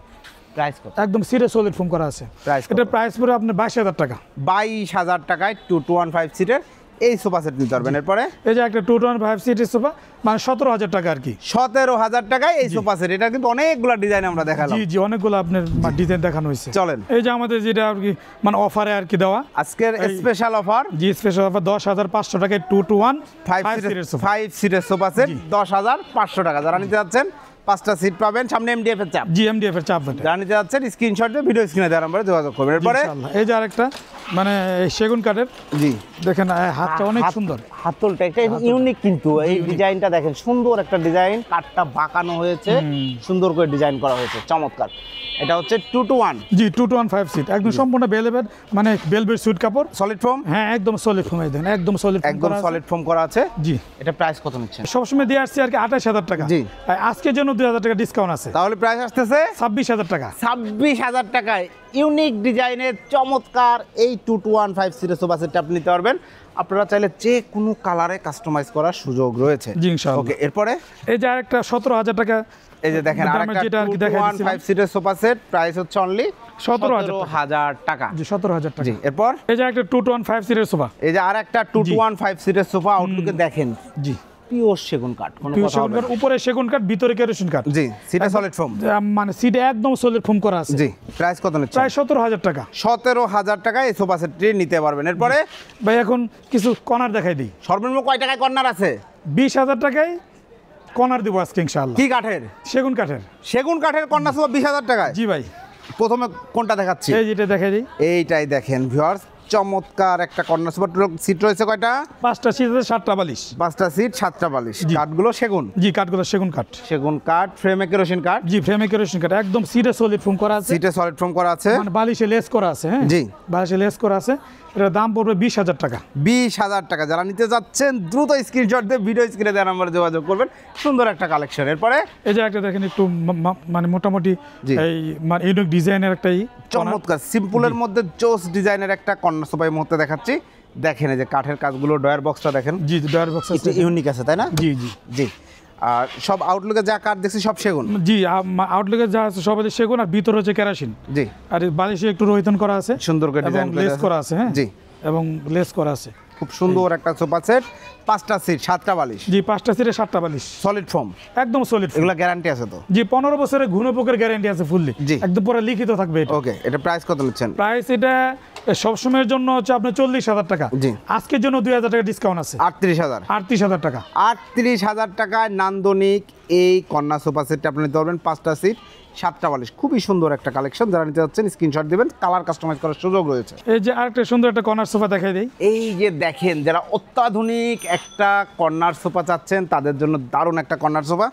[SPEAKER 2] প্রাইস কত?
[SPEAKER 1] একদম সিটে সলিড ফোম করা আছে।
[SPEAKER 2] Price কত?
[SPEAKER 1] এটা প্রাইস পড়ে আপনার 22,000 টাকা।
[SPEAKER 2] 22,000 টাকায় 2-2-1-5 সিটের এই সোফা সেট নিতে পারবেন। এরপরে
[SPEAKER 1] এই যে একটা 2-1-5 সিটের সোফা মানে 17,000 টাকা আর কি।
[SPEAKER 2] 17,000 টাকায় এই সোফা সেট। এটা কিন্তু অনেকগুলো ডিজাইন আমরা দেখালাম।
[SPEAKER 1] জি জি অনেকগুলো আপনার ডিজাইন দেখানো হয়েছে।
[SPEAKER 2] চলেন
[SPEAKER 1] এই যে আমাদের যেটা আর কি মানে অফারে আর কি দেওয়া
[SPEAKER 2] আজকের স্পেশাল অফার
[SPEAKER 1] জি স্পেশাল অফার 10,500 টাকায় 2-1-5 সিটের সোফা।
[SPEAKER 2] 5 সিটের সোফা সেট 10,500 টাকা। যারা নিতে যাচ্ছেন 5টা সিট পাবেন, সামনে এমডিএফ এর চাপ।
[SPEAKER 1] জিএমডিএফ এর চাপ এটা।
[SPEAKER 2] যারা নিতে যাচ্ছেন স্ক্রিনশট দিয়ে ভিডিও স্ক্রিনে দেওয়ার নাম্বারে যোগাযোগ করবেন। এরপরে
[SPEAKER 1] ইনশাআল্লাহ। এই যে আরেকটা মানে এই সেগুন কাঠের
[SPEAKER 2] জি
[SPEAKER 1] দেখেন হাতটা অনেক সুন্দর।
[SPEAKER 2] হাতলটা একটা ইউনিক, কিন্তু এই ডিজাইনটা দেখেন সুন্দর একটা ডিজাইন, কাঠটা বাঁকানো হয়েছে, সুন্দর করে ডিজাইন করা হয়েছে, চমৎকার। এটা হচ্ছে 2 to 1
[SPEAKER 1] জি 2 to 1 5 সিট একদম সম্পূর্ণ ভেলভেট মানে ভেলভেট সুইট কাপড়
[SPEAKER 2] সলিড ফোম।
[SPEAKER 1] হ্যাঁ একদম সলিড ফোম দেখেন একদম সলিড
[SPEAKER 2] একদম সলিড ফোম করা আছে।
[SPEAKER 1] জি
[SPEAKER 2] এটা প্রাইস কত নিচ্ছেন?
[SPEAKER 1] সবসময় দিয়ে আসছি আর কি 28000 টাকা।
[SPEAKER 2] জি।
[SPEAKER 1] আর আজকের জন্য 2000 টাকা ডিসকাউন্ট আছে,
[SPEAKER 2] তাহলে প্রাইস আসতেছে
[SPEAKER 1] 26000 টাকা।
[SPEAKER 2] 26000 টাকায় ইউনিক ডিজাইনের চমৎকার এই 2 to 1 5 সিটের সোফা সেটটা আপনি নিতে পারবেন। আপনারা চাইলে যে কোনো কালারে কাস্টমাইজ করার সুযোগ রয়েছে।
[SPEAKER 1] জি ইনশাআল্লাহ।
[SPEAKER 2] ওকে, এরপরে
[SPEAKER 1] এই যে আরেকটা 17000 টাকা
[SPEAKER 2] এই যে দেখেন আরেকটা
[SPEAKER 1] যেটা আর কি
[SPEAKER 2] 2 to
[SPEAKER 1] দেখাই
[SPEAKER 2] 1
[SPEAKER 1] দিচ্ছিলাম।
[SPEAKER 2] 5 সিটের সোফা সেট, প্রাইস হচ্ছে অনলি
[SPEAKER 1] 17000
[SPEAKER 2] টাকা।
[SPEAKER 1] জি 17000 টাকা।
[SPEAKER 2] জি, এরপর
[SPEAKER 1] এই যে একটা 2 to 1 5 সিটের সোফা।
[SPEAKER 2] এই যে আরেকটা 2 to
[SPEAKER 1] জি।
[SPEAKER 2] 1 5 সিটের সোফা, আউটলুকে দেখেন
[SPEAKER 1] জি
[SPEAKER 2] পিওর সেগুন কাঠ, কোনো
[SPEAKER 1] পিওর
[SPEAKER 2] কথা
[SPEAKER 1] সেগুন
[SPEAKER 2] হবে
[SPEAKER 1] কাঠ,
[SPEAKER 2] না।
[SPEAKER 1] উপরে সেগুন কাঠ, ভিতরে কেরোসিন কাঠ।
[SPEAKER 2] জি, সিটা সলিড ফোম।
[SPEAKER 1] মানে সিট একদম সলিড ফোম করা আছে।
[SPEAKER 2] জি, প্রাইস কত নিচ্ছেন?
[SPEAKER 1] প্রায় 17000 টাকা।
[SPEAKER 2] 17000 টাকায় এই সোফা সেটটি নিতে পারবেন। এরপরে
[SPEAKER 1] ভাই এখন কিছু কর্নার দেখাই দিই।
[SPEAKER 2] সর্বনিম্ন কয় টাকায় কর্নার আছে?
[SPEAKER 1] 20000 টাকায় কর্নার দিব আজকে ইনশাআল্লাহ।
[SPEAKER 2] কি কাঠের?
[SPEAKER 1] সেগুন কাঠের।
[SPEAKER 2] সেগুন কাঠের কর্নার সোফা 20000 টাকায়।
[SPEAKER 1] জি ভাই।
[SPEAKER 2] প্রথমে কোনটা দেখাচ্ছি?
[SPEAKER 1] এই যেটা দেখাই দিই।
[SPEAKER 2] এইটাই দেখেন ভিউয়ার্স, চমৎকার একটা কর্নার সোফা। সিট রয়েছে কয়টা?
[SPEAKER 1] 5টা সিট আছে, 7টা বালিশ।
[SPEAKER 2] 5টা সিট, 7টা বালিশ।
[SPEAKER 1] জি।
[SPEAKER 2] কাঠগুলো সেগুন।
[SPEAKER 1] জি কাঠগুলো সেগুন কাঠ।
[SPEAKER 2] সেগুন কাঠ, ফ্রেমে কেরোসিন কাঠ।
[SPEAKER 1] জি ফ্রেমে কেরোসিন কাঠ, একদম সিটে সলিড ফোম করা আছে।
[SPEAKER 2] সিটে সলিড ফোম করা আছে।
[SPEAKER 1] মানে বালিশে লেস করা আছে। হ্যাঁ
[SPEAKER 2] জি।
[SPEAKER 1] বালিশে লেস করা আছে। এটার দাম পড়বে 20000 টাকা।
[SPEAKER 2] 20000 টাকা। যারা নিতে যাচ্ছেন দ্রুত স্ক্রিনশট দিয়ে ভিডিও স্ক্রিনে দেওয়া নাম্বারে যোগাযোগ করবেন। সুন্দর একটা কালেকশন। এরপরে
[SPEAKER 1] এই যে একটা দেখেন একটু মানে মোটামুটি
[SPEAKER 2] জি।
[SPEAKER 1] এই মানে ইউনিক ডিজাইনের একটা
[SPEAKER 2] চমৎকার সিম্পলের মধ্যে জোস ডিজাইনের একটা কর্নার সোফা এই মুহূর্তে দেখাচ্ছি। দেখেন এই যে কাঠের কাজগুলো, ডয়ার বক্সটা দেখেন
[SPEAKER 1] জি ডয়ার বক্স
[SPEAKER 2] একটু
[SPEAKER 1] আছে।
[SPEAKER 2] ইউনিক আছে, তাই না?
[SPEAKER 1] জি জি
[SPEAKER 2] জি। আর সব আউটলুকে যা কাঠ দেখছি সব সেগুন।
[SPEAKER 1] জি আউটলুকে যা আছে সব সেগুন, আর ভিতরে হচ্ছে কেরোসিন।
[SPEAKER 2] জি।
[SPEAKER 1] আর এই বালিশে একটু রোহিতন করা আছে,
[SPEAKER 2] সুন্দর করে
[SPEAKER 1] এবং
[SPEAKER 2] ডিজাইন
[SPEAKER 1] লেস করা আছে। হ্যাঁ
[SPEAKER 2] জি।
[SPEAKER 1] এবং লেস করা আছে।
[SPEAKER 2] খুব সুন্দর একটা সোফা সেট, 5টা সিট, 7টা বালিশ,
[SPEAKER 1] জি 5টা সিটে 7টা বালিশ,
[SPEAKER 2] সলিড ফোম।
[SPEAKER 1] একদম সলিড।
[SPEAKER 2] এগুলো গ্যারান্টি আছে তো?
[SPEAKER 1] জি 15 বছরের ঘুণপোকের গ্যারান্টি আছে ফুললি।
[SPEAKER 2] জি।
[SPEAKER 1] একদম পুরো লিখিত থাকবে এটা।
[SPEAKER 2] ওকে, এটা প্রাইস কত নিচ্ছেন?
[SPEAKER 1] প্রাইস এটা সবসময়ের জন্য হচ্ছে আপনার 40000 টাকা।
[SPEAKER 2] জি।
[SPEAKER 1] আজকের জন্য 2000 টাকা ডিসকাউন্ট আছে।
[SPEAKER 2] 38000।
[SPEAKER 1] 38000 টাকা।
[SPEAKER 2] 38000 টাকায় নান্দনিক এই কন্যা সোফা সেটটা আপনি নিতে পারবেন। 5টা সিট, 7টা বালিশ, খুবই সুন্দর একটা কালেকশন। যারা নিতে যাচ্ছেন স্ক্রিনশট দিবেন, কালার কাস্টমাইজ করার সুযোগ রয়েছে।
[SPEAKER 1] এই যে আরেকটা সুন্দর একটা কর্নার সোফা দেখাই দেই।
[SPEAKER 2] এই যে দেখেন, যারা অত্যাধুনিক একটা কর্নার সোফা চাচ্ছেন তাদের জন্য দারুণ একটা কর্নার সোফা।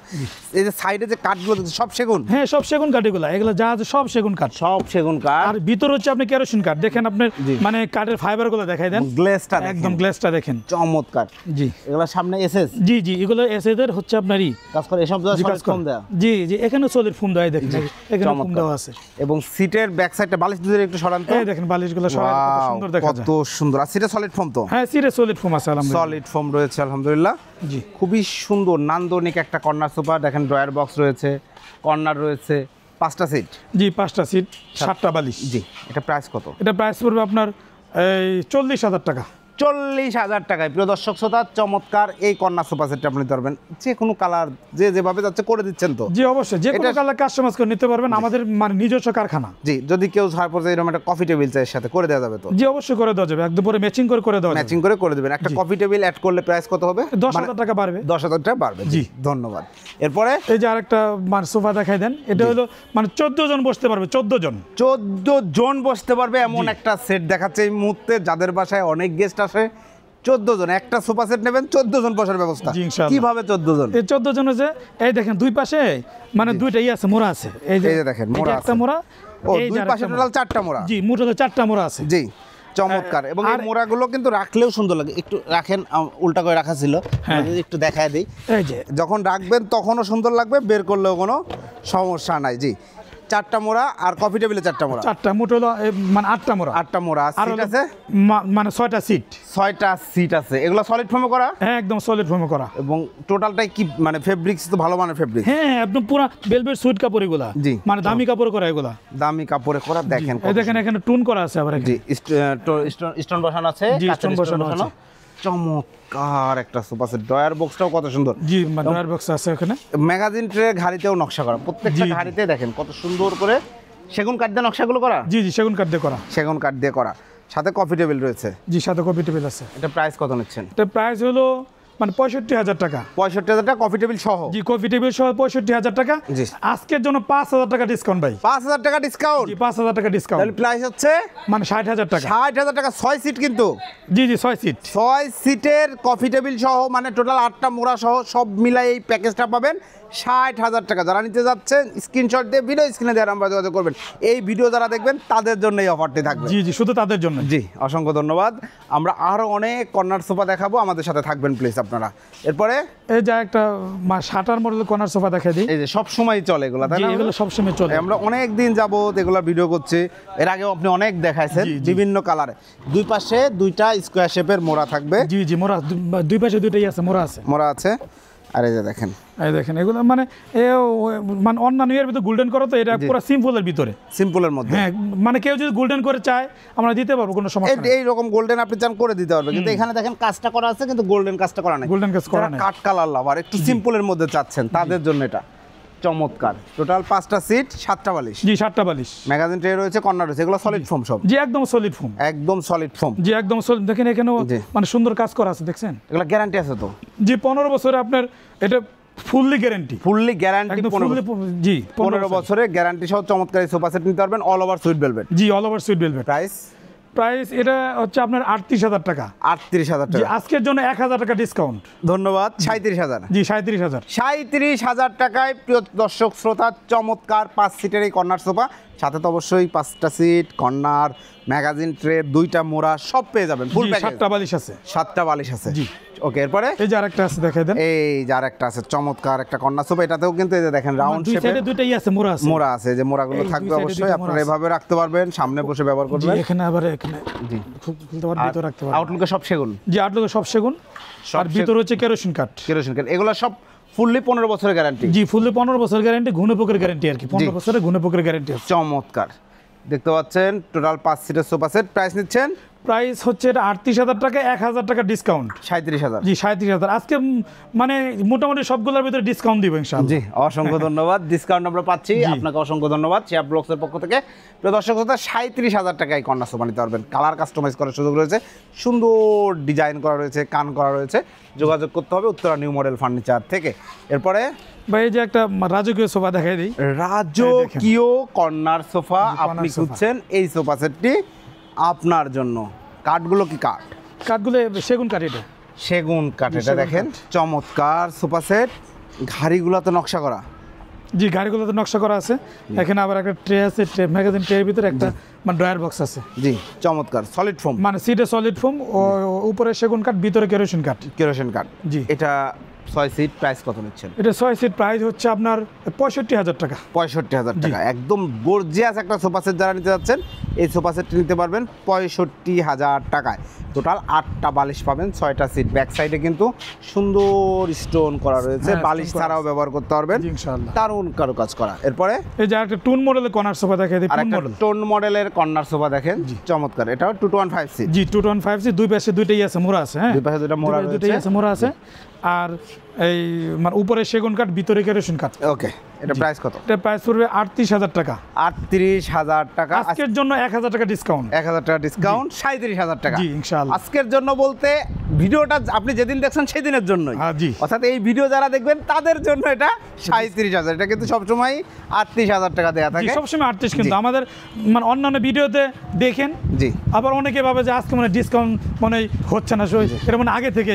[SPEAKER 2] এই যে সাইডে যে কাঠগুলো দেখছেন সব সেগুন।
[SPEAKER 1] হ্যাঁ সব সেগুন কাঠ, এগুলো যা আছে সব সেগুন কাঠ।
[SPEAKER 2] সব সেগুন কাঠ।
[SPEAKER 1] আর ভিতর হচ্ছে আপনি কেরোসিন কাঠ। দেখেন আপনার
[SPEAKER 2] জি।
[SPEAKER 1] মানে কাঠের ফাইবার গুলো দেখাই দেন,
[SPEAKER 2] গ্লেসটা
[SPEAKER 1] একদম গ্লেসটা দেখেন।
[SPEAKER 2] চমৎকার।
[SPEAKER 1] জি
[SPEAKER 2] এগুলো সামনে এসএস
[SPEAKER 1] জি জি এগুলো এসএদের হচ্ছে আপনারই
[SPEAKER 2] কাজ করে, এসব
[SPEAKER 1] জি, কাজ
[SPEAKER 2] সলিড
[SPEAKER 1] করে।
[SPEAKER 2] ফোম দেয়া।
[SPEAKER 1] জি জি এখানে সলিড ফোম দেওয়া দেখেন, এখানে ফোম
[SPEAKER 2] চমৎকার।
[SPEAKER 1] দেওয়া আছে।
[SPEAKER 2] এবং সিটের ব্যাক সাইডটা বালিশ দুধের একটু সরান তো।
[SPEAKER 1] এই দেখেন বালিশগুলো সরাই কত
[SPEAKER 2] Wow,
[SPEAKER 1] সুন্দর দেখা যায়।
[SPEAKER 2] কত সুন্দর। আর সিটে সলিড ফোম তো?
[SPEAKER 1] হ্যাঁ সিরে সলিড ফোম আছে আলহামদুলিল্লাহ।
[SPEAKER 2] সলিড ফোম রয়েছে আলহামদুলিল্লাহ।
[SPEAKER 1] জি
[SPEAKER 2] খুবই সুন্দর নান্দনিক একটা কর্নার সোফা। দেখেন ড্রয়ার বক্স রয়েছে, কর্নার রয়েছে, 5টা সিট।
[SPEAKER 1] জি 5টা সিট, 7টা বালিশ।
[SPEAKER 2] জি। এটা প্রাইস কত?
[SPEAKER 1] এটা প্রাইস পড়বে আপনার এই 40000 টাকা।
[SPEAKER 2] 40000 টাকায় প্রিয় দর্শক শ্রোতা চমৎকার এই কর্নার সোফা সেটটা আপনি নিতে পারবেন। যে কোনো কালার যে যেভাবে যাচ্ছে করে দিচ্ছেন তো?
[SPEAKER 1] জি অবশ্যই যে কোনো
[SPEAKER 2] এটা-
[SPEAKER 1] কালার কাস্টমাইজ করে নিতে পারবেন, আমাদের মানে নিজস্ব কারখানা।
[SPEAKER 2] জি, যদি কেউ ছাড় পড়ছে এরকম একটা কফি টেবিল চাই সাথে করে দেওয়া যাবে তো?
[SPEAKER 1] জি অবশ্যই করে দেওয়া যাবে, একদম পরে ম্যাচিং করে দেওয়া যাবে।
[SPEAKER 2] ম্যাচিং করে দেবেন। একটা কফি টেবিল অ্যাড করলে প্রাইস কত হবে?
[SPEAKER 1] 10000 টাকা বাড়বে।
[SPEAKER 2] 10000 টাকা বাড়বে। জি,
[SPEAKER 1] জি।
[SPEAKER 2] ধন্যবাদ। এরপরে
[SPEAKER 1] এই যে আরেকটা মানে সোফা দেখাই দেন, এটা হলো মানে 14 জন বসতে পারবে, 14 জন।
[SPEAKER 2] 14 জন বসতে পারবে এমন
[SPEAKER 1] জি।
[SPEAKER 2] একটা সেট দেখাচ্ছে এই মুহূর্তে। যাদের বাসায় অনেক গেস্ট আসে, 14 জন একটা সোফা সেট নেবেন, 14 জন বসার ব্যবস্থা।
[SPEAKER 1] জি, ইনশাআল্লাহ।
[SPEAKER 2] কিভাবে 14 জন?
[SPEAKER 1] এই 14 জন হচ্ছে এই দেখেন দুই পাশে মানে দুইটাই আছে, মোড়া আছে।
[SPEAKER 2] এই যে দেখেন,
[SPEAKER 1] এটা
[SPEAKER 2] মোড়া
[SPEAKER 1] একটা
[SPEAKER 2] আছে।
[SPEAKER 1] মোড়া,
[SPEAKER 2] ও,
[SPEAKER 1] এই যে
[SPEAKER 2] দুই
[SPEAKER 1] আরেকটা
[SPEAKER 2] পাশে
[SPEAKER 1] মোড়া।
[SPEAKER 2] টোটাল 4টা মোড়া।
[SPEAKER 1] জি মোট হলো 4টা মোড়া আছে।
[SPEAKER 2] জি, চমৎকার। এবং এই
[SPEAKER 1] আর-
[SPEAKER 2] মোড়াগুলো কিন্তু রাখলেও সুন্দর লাগে। একটু রাখেন, উল্টা করে রাখা ছিল,
[SPEAKER 1] হ্যাঁ।
[SPEAKER 2] যদি একটু দেখায় দিই।
[SPEAKER 1] এই যে
[SPEAKER 2] যখন রাখবেন তখনও সুন্দর লাগবে, বের করলেও কোনো সমস্যা নাই। জি, 4টা মোড়া আর কফি টেবিলে 4টা মোড়া।
[SPEAKER 1] 4টা মোট হলো মানে 8টা মোড়া।
[SPEAKER 2] 8টা মোড়া।
[SPEAKER 1] আর
[SPEAKER 2] সিট
[SPEAKER 1] হলো
[SPEAKER 2] আছে
[SPEAKER 1] মানে 6টা সিট।
[SPEAKER 2] 6টা সিট আছে। এগুলো সলিড ফোমে করা
[SPEAKER 1] হ্যাঁ একদম সলিড ফোমে করা।
[SPEAKER 2] এবং টোটালটাই কি মানে ফেব্রিক্স তো ভালো মানের ফেব্রিক।
[SPEAKER 1] হ্যাঁ একদম পুরো ভেলভেট সুইট কাপড় এগুলা।
[SPEAKER 2] জি।
[SPEAKER 1] মানে দামি কাপড় করা এগুলা।
[SPEAKER 2] দামি কাপড়ে করা। দেখেন
[SPEAKER 1] এই দেখেন এখানে টুন করা আছে আবার
[SPEAKER 2] জি,
[SPEAKER 1] এখানে।
[SPEAKER 2] স্টোন বসানো আছে।
[SPEAKER 1] জি,
[SPEAKER 2] কাঁচের
[SPEAKER 1] স্টোন বসানো আছে।
[SPEAKER 2] চমৎকার একটা সোফা সেট। ডয়ার বক্সটাও কত সুন্দর।
[SPEAKER 1] জি মানে ডয়ার বক্স আছে এখানে।
[SPEAKER 2] ম্যাগাজিন ট্রে ঘাড়িতেও নকশা করা। প্রত্যেকটা
[SPEAKER 1] জি, জি।
[SPEAKER 2] ঘাড়িতে দেখেন কত সুন্দর করে সেগুন কাঠ দিয়ে নকশাগুলো করা।
[SPEAKER 1] জি জি সেগুন কাঠ দিয়ে করা।
[SPEAKER 2] সেগুন কাঠ দিয়ে করা। সাথে কফি টেবিল রয়েছে।
[SPEAKER 1] জি সাথে কপি টেবিল আছে।
[SPEAKER 2] এটা প্রাইস কত নিচ্ছেন?
[SPEAKER 1] এটা প্রাইস হলো মানে 65,000 টাকা।
[SPEAKER 2] 65,000 টাকা কফি টেবিল সহ।
[SPEAKER 1] জি কফি টেবিল সহ 65,000 টাকা।
[SPEAKER 2] জি।
[SPEAKER 1] আজকের জন্য 5,000 টাকা ডিসকাউন্ট ভাই।
[SPEAKER 2] 5,000 টাকা ডিসকাউন্ট।
[SPEAKER 1] জি 5,000 টাকা ডিসকাউন্ট।
[SPEAKER 2] তাহলে প্রাইস হচ্ছে
[SPEAKER 1] মানে 60,000 টাকা।
[SPEAKER 2] 60,000 টাকা 6 সিট কিন্তু।
[SPEAKER 1] জি জি 6 সিট।
[SPEAKER 2] 6 সিটের কফি টেবিল সহ মানে টোটাল 8টা মোড়া সহ সব মিলাই এই প্যাকেজটা পাবেন 60,000 টাকা। যারা নিতে যাচ্ছেন স্ক্রিনশট দিয়ে ভিডিও স্ক্রিনে দেওয়ার নাম্বার যোগাযোগ করবেন। এই ভিডিও যারা দেখবেন তাদের জন্য এই অফারটি থাকবে।
[SPEAKER 1] জি জি শুধু তাদের জন্য।
[SPEAKER 2] জি অসংখ্য ধন্যবাদ। আমরা আরো অনেক কর্নার সোফা দেখাবো, আমাদের সাথে থাকবেন প্লিজ আপনারা। এরপরে
[SPEAKER 1] এই যে একটা শাটার মডেল কর্নার সোফা দেখাই দিই।
[SPEAKER 2] এই যে সব সময় চলে এগুলা, তাই
[SPEAKER 1] জি
[SPEAKER 2] না?
[SPEAKER 1] এগুলো সবসময় চলে।
[SPEAKER 2] আমরা অনেক দিন যাবত এগুলা ভিডিও করছি, এর আগেও আপনি অনেক দেখাইছেন
[SPEAKER 1] জি, জি।
[SPEAKER 2] বিভিন্ন কালারে। দুই পাশে দুইটা স্কোয়ার শেপের মোড়া থাকবে।
[SPEAKER 1] জি জি মোড়া দুই পাশে দুইটাই আছে, মোড়া আছে।
[SPEAKER 2] মোড়া আছে। আর এই যে দেখেন,
[SPEAKER 1] এই দেখেন এগুলো মানে মানে অন্যান্য এর ভিতরে গোল্ডেন করো তো, এটা পুরো সিম্পলের ভিতরে।
[SPEAKER 2] সিম্পলের মধ্যে।
[SPEAKER 1] হ্যাঁ মানে কেউ যদি গোল্ডেন করে চায় আমরা দিতে পারবো, কোনো সমস্যা নেই।
[SPEAKER 2] এই রকম গোল্ডেন আপনি চান করে দিতে পারবে, কিন্তু এখানে দেখেন কাজটা করা আছে কিন্তু গোল্ডেন কাজটা করা নাই।
[SPEAKER 1] গোল্ডেন কাজ করা
[SPEAKER 2] যারা
[SPEAKER 1] নাই।
[SPEAKER 2] কাট কালার লাভার একটু সিম্পলের মধ্যে চাচ্ছেন তাদের জন্য এটা চমৎকার। টোটাল 5টা সিট 7টা বালিশ।
[SPEAKER 1] জি 7টা বালিশ।
[SPEAKER 2] ম্যাগাজিন ট্রে রয়েছে, কর্নার রয়েছে, এগুলো সলিড ফোম সব।
[SPEAKER 1] জি একদম সলিড ফোম।
[SPEAKER 2] একদম সলিড ফোম।
[SPEAKER 1] জি একদম সলিড। দেখেন এখানেও
[SPEAKER 2] জি।
[SPEAKER 1] মানে সুন্দর কাজ করা আছে, দেখছেন?
[SPEAKER 2] এগুলো গ্যারান্টি আছে তো?
[SPEAKER 1] জি 15 বছরে আপনার এটা ফুললি গ্যারান্টি।
[SPEAKER 2] Fully guarantee.
[SPEAKER 1] একদম ফুললি। জি
[SPEAKER 2] 15 বছরের গ্যারান্টি সহ চমৎকার সোফা সেট নিতে পারবেন, অল ওভার সুইট ভেলভেট।
[SPEAKER 1] জি all over sweet velvet. Price এটা হচ্ছে আপনার 38,000 টাকা।
[SPEAKER 2] 38,000
[SPEAKER 1] জি
[SPEAKER 2] টাকা।
[SPEAKER 1] আজকের জন্য 1,000 টাকা ডিসকাউন্ট।
[SPEAKER 2] ধন্যবাদ। 37,000।
[SPEAKER 1] জি 37,000।
[SPEAKER 2] 37,000 টাকায় প্রিয় দর্শক শ্রোতা চমৎকার 5 সিটের এই কর্নার সোফা, সাথে তো অবশ্যই 5টা সিট, কর্নার, ম্যাগাজিন ট্রে, 2টা মোড়া সব পেয়ে যাবেন। ফুল
[SPEAKER 1] জি
[SPEAKER 2] প্যাকেজ।
[SPEAKER 1] 7টা বালিশ আছে।
[SPEAKER 2] 7টা বালিশ আছে।
[SPEAKER 1] জি।
[SPEAKER 2] ওকে, এরপরে
[SPEAKER 1] এই যে আরেকটা আছে দেখাই দেন।
[SPEAKER 2] এই যে আরেকটা আছে চমৎকার একটা কর্নার সোফা, এটাতেও কিন্তু এই যে দেখেন রাউন্ড
[SPEAKER 1] দুই
[SPEAKER 2] শেপে
[SPEAKER 1] সাইডে দুইটাই আছে, মোড়া আছে।
[SPEAKER 2] মোড়া আছে, যে মোড়াগুলো
[SPEAKER 1] এই দুই
[SPEAKER 2] থাকবে
[SPEAKER 1] সাইডে
[SPEAKER 2] অবশ্যই
[SPEAKER 1] দুইটা
[SPEAKER 2] আপনারা
[SPEAKER 1] মোড়া আছে।
[SPEAKER 2] এভাবে রাখতে পারবেন, সামনে বসে ব্যবহার
[SPEAKER 1] জি
[SPEAKER 2] করবেন।
[SPEAKER 1] এখানে আবার এখানে
[SPEAKER 2] জি।
[SPEAKER 1] খুলতে পারবেন, ভিতরে রাখতে পারবেন।
[SPEAKER 2] আউটলুকে সব সেগুন।
[SPEAKER 1] জি আটলোকে সব সেগুন। আর ভিতরে হচ্ছে কেরোসিন কাঠ।
[SPEAKER 2] কেরোসিন কাঠ। এগুলো সব ফুললি 15 বছরের গ্যারান্টি।
[SPEAKER 1] জি ফুললি 15 বছর গ্যারান্টি, ঘুনে পোকের গ্যারান্টি আর কি। 15 বছরের ঘুনে পোকের গ্যারান্টি আছে।
[SPEAKER 2] চমৎকার। দেখতে পাচ্ছেন টোটাল 5 সিটের সোফা সেট। প্রাইস নিচ্ছেন
[SPEAKER 1] প্রাইস হচ্ছে এটা 38,000 টাকা, 1,000 টাকা ডিসকাউন্ট।
[SPEAKER 2] 37,000।
[SPEAKER 1] জি 37,000 আজকে মানে মোটামুটি সবগুলোর ভিতরে ডিসকাউন্ট দিব ইনশাআল্লাহ।
[SPEAKER 2] জি অসংখ্য ধন্যবাদ। ডিসকাউন্ট আমরা পাচ্ছি, আপনাকে অসংখ্য ধন্যবাদ শেয়ার ব্লগসের পক্ষ থেকে। প্রিয় দর্শক শ্রোতা 37,000 টাকায় কর্নার সোফা নিতে পারবেন। কালার কাস্টমাইজ করার সুযোগ রয়েছে, সুন্দর ডিজাইন করা রয়েছে, কান করা রয়েছে। যোগাযোগ করতে হবে উত্তরা নিউ মডেল ফার্নিচার থেকে। এরপরে
[SPEAKER 1] ভাই এই যে একটা রাজকীয় সোফা দেখাই দিই।
[SPEAKER 2] রাজকীয় কর্নার সোফা আপনি
[SPEAKER 1] কর্নার সোফা।
[SPEAKER 2] খুঁজছেন, এই সোফা সেটটি আপনার জন্য। কাঠগুলো কি কাঠ?
[SPEAKER 1] কাঠগুলো সেগুন কাঠ। এটা
[SPEAKER 2] সেগুন কাঠ। এটা
[SPEAKER 1] সেগুন
[SPEAKER 2] দেখেন চমৎকার সোফা সেট, ঘাড়িগুলোতে নকশা করা।
[SPEAKER 1] জি গাড়িগুলোতে নকশা করা আছে। এখানে আবার একটা ট্রে আছে, ট্রে ম্যাগাজিন ট্রের ভিতরে একটা মানে ড্রয়ার বক্স আছে।
[SPEAKER 2] জি চমৎকার সলিড ফোম,
[SPEAKER 1] মানে সিটে সলিড ফোম, উপরে সেগুন কাঠ, ভিতরে কেরোসিন কাঠ।
[SPEAKER 2] কেরোসিন কাঠ।
[SPEAKER 1] জি।
[SPEAKER 2] এটা 6 সিট। প্রাইস কত নিচ্ছেন?
[SPEAKER 1] এটা 6 সিট, প্রাইস হচ্ছে আপনার 65,000 টাকা।
[SPEAKER 2] 65,000 টাকা। একদম গর্জিয়াস একটা সোফা সেট যারা নিতে যাচ্ছেন এই সোফা সেটটি নিতে পারবেন 65,000 টাকায়। টোটাল 8টা বালিশ পাবেন, 6টা সিট। ব্যাক সাইডে কিন্তু সুন্দর স্টোন করা রয়েছে,
[SPEAKER 1] হ্যাঁ,
[SPEAKER 2] বালিশ
[SPEAKER 1] stone করা
[SPEAKER 2] ছাড়াও ব্যবহার করতে পারবেন।
[SPEAKER 1] জি, ইনশাআল্লাহ।
[SPEAKER 2] দারুণ কারুকাজ করা। এরপরে
[SPEAKER 1] এই যে একটা টুন মডেলের কর্নার সোফা দেখাই দিই।
[SPEAKER 2] আর
[SPEAKER 1] টুন
[SPEAKER 2] একটা
[SPEAKER 1] মডেল।
[SPEAKER 2] টোন মডেলের কর্নার সোফা দেখেন চমৎকার। এটাও 215 সিট।
[SPEAKER 1] জি 215 সিট, দুই পাশে দুইটাই আছে, মোড়া আছে। হ্যাঁ
[SPEAKER 2] দুই পাশে দুইটা মোড়া
[SPEAKER 1] দুইটাই
[SPEAKER 2] রয়েছে।
[SPEAKER 1] আছে, মোড়া আছে। আর এই মানে উপরে সেগুন কাঠ, ভিতরে কেরোসিন কাঠ।
[SPEAKER 2] ওকে, এটা প্রাইস কত?
[SPEAKER 1] এটা প্রাইস পড়বে 38,000 টাকা।
[SPEAKER 2] 38,000 টাকা।
[SPEAKER 1] আজকের জন্য 1,000 টাকা ডিসকাউন্ট।
[SPEAKER 2] 1,000 টাকা ডিসকাউন্ট, 37,000 টাকা।
[SPEAKER 1] জি ইনশাআল্লাহ।
[SPEAKER 2] আজকের জন্য বলতে ভিডিওটা আপনি যেদিন দেখছেন সেই দিনের জন্যই।
[SPEAKER 1] হ্যাঁ, জি।
[SPEAKER 2] অর্থাৎ এই ভিডিও যারা দেখবেন তাদের জন্য এটা 37,000। এটা কিন্তু সবসময় 38,000 টাকা দেওয়া
[SPEAKER 1] জি
[SPEAKER 2] থাকে।
[SPEAKER 1] সবসময় 38 কিন্তু
[SPEAKER 2] জি।
[SPEAKER 1] আমাদের মানে অন্যান্য ভিডিওতে দেখেন।
[SPEAKER 2] জি।
[SPEAKER 1] আবার অনেকে ভাবে যে আজকে মানে ডিসকাউন্ট মানে হচ্ছে না, এটা মানে আগে থেকে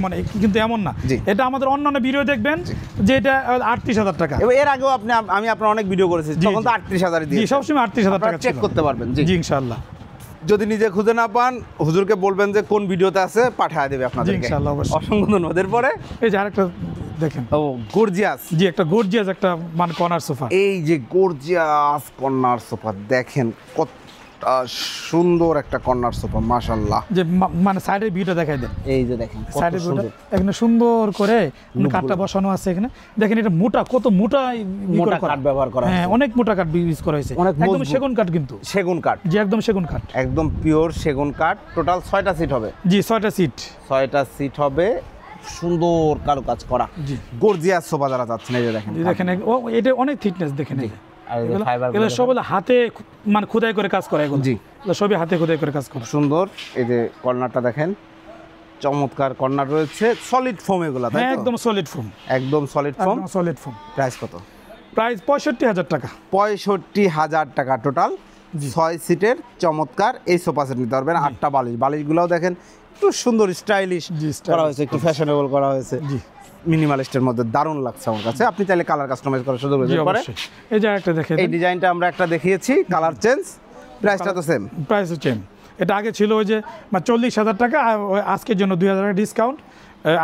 [SPEAKER 1] মানে, কিন্তু এমন না।
[SPEAKER 2] জি।
[SPEAKER 1] এটা আমাদের অন্যান্য ভিডিও দেখবেন যে এটা 38,000 টাকা।
[SPEAKER 2] এবং এর আগেও আমি আপনার অনেক ভিডিও করেছি,
[SPEAKER 1] জি,
[SPEAKER 2] তখন তো
[SPEAKER 1] জি।
[SPEAKER 2] 38,000
[SPEAKER 1] জি
[SPEAKER 2] দিয়ে
[SPEAKER 1] সবসময় 38,000 টাকা
[SPEAKER 2] চেক
[SPEAKER 1] ছিল।
[SPEAKER 2] করতে পারবেন। জি।
[SPEAKER 1] জি ইনশাআল্লাহ।
[SPEAKER 2] যদি নিজে খুঁজে না পান হুজুরকে বলবেন যে কোন ভিডিওতে আছে, পাঠিয়ে দেবে আপনাদেরকে।
[SPEAKER 1] ইনশাআল্লাহ, অবশ্যই।
[SPEAKER 2] অসংখ্য ধন্যবাদ। এরপরে
[SPEAKER 1] এই যে আরেকটা দেখেন।
[SPEAKER 2] ও গর্জিয়াস।
[SPEAKER 1] জি একটা গর্জিয়াস একটা মানে কর্নার সোফা।
[SPEAKER 2] এই যে গর্জিয়াস কর্নার সোফা দেখেন, কত সুন্দর একটা কর্নার সোফা, মাশাআল্লাহ।
[SPEAKER 1] যে মানে সাইডের ভিউটা দেখাই দেন।
[SPEAKER 2] এই যে দেখেন কত
[SPEAKER 1] সাইডের ভিউটা
[SPEAKER 2] সুন্দর।
[SPEAKER 1] এখানে সুন্দর করে কাঠটা বসানো আছে এখানে। দেখেন এটা মোটা, কত মোটা
[SPEAKER 2] মোটা কাঠ ব্যবহার করা
[SPEAKER 1] হ্যাঁ
[SPEAKER 2] হয়েছে।
[SPEAKER 1] অনেক মোটা কাঠ ইউজ করা হয়েছে।
[SPEAKER 2] অনেক
[SPEAKER 1] একদম
[SPEAKER 2] মজবুত।
[SPEAKER 1] সেগুন কাঠ কিন্তু।
[SPEAKER 2] সেগুন কাঠ।
[SPEAKER 1] জি একদম সেগুন কাঠ।
[SPEAKER 2] একদম পিওর সেগুন কাঠ। টোটাল 6টা সিট হবে।
[SPEAKER 1] জি 6টা সিট।
[SPEAKER 2] 6টা সিট হবে, সুন্দর কারুকাজ করা।
[SPEAKER 1] জি।
[SPEAKER 2] গর্জিয়াস সোফা যারা চাচ্ছেন এই যে দেখেন।
[SPEAKER 1] জি দেখেন এটা অনেক থিকনেস দেখেন। এই যে।
[SPEAKER 2] আর এই যে
[SPEAKER 1] এগুলো-
[SPEAKER 2] ফাইবার
[SPEAKER 1] এগুলো সব হলো হাতে মানে খোদাই করে কাজ করে এগুলো।
[SPEAKER 2] জি।
[SPEAKER 1] এগুলো সবই হাতে খোদাই করে কাজ করে।
[SPEAKER 2] সুন্দর। এই যে কর্নারটা দেখেন চমৎকার কর্নার রয়েছে, সলিড ফোম এগুলো, তাই
[SPEAKER 1] হ্যাঁ
[SPEAKER 2] তো?
[SPEAKER 1] একদম সলিড ফোম,
[SPEAKER 2] একদম সলিড ফোম।
[SPEAKER 1] একদম সলিড ফোম।
[SPEAKER 2] প্রাইস কত?
[SPEAKER 1] প্রাইস 65,000 টাকা।
[SPEAKER 2] 65,000 টাকা টোটাল। 6 সিটের চমৎকার এই সোফা সেট নিতে পারবেন। 8টা বালিশ, বালিশগুলোও দেখেন একটু সুন্দর স্টাইলিশ
[SPEAKER 1] জি,
[SPEAKER 2] করা হয়েছে, একটু ফ্যাশনেবল করা হয়েছে,
[SPEAKER 1] জি
[SPEAKER 2] মিনিমালিস্টের মধ্যে দারুণ লাগছে আমার কাছে। আপনি চাইলে কালার কাস্টমাইজ করার সুযোগ
[SPEAKER 1] জি
[SPEAKER 2] রয়েছে। পরে
[SPEAKER 1] অবশ্যই। এই যে একটা দেখে
[SPEAKER 2] এই ডিজাইনটা আমরা একটা দেখিয়েছি, কালার চেঞ্জ, প্রাইসটা তো সেম।
[SPEAKER 1] Price chain. এটা আগে ছিল ওই যে 40,000 টাকা, আর ওই আজকের জন্য 2,000 টাকা ডিসকাউন্ট,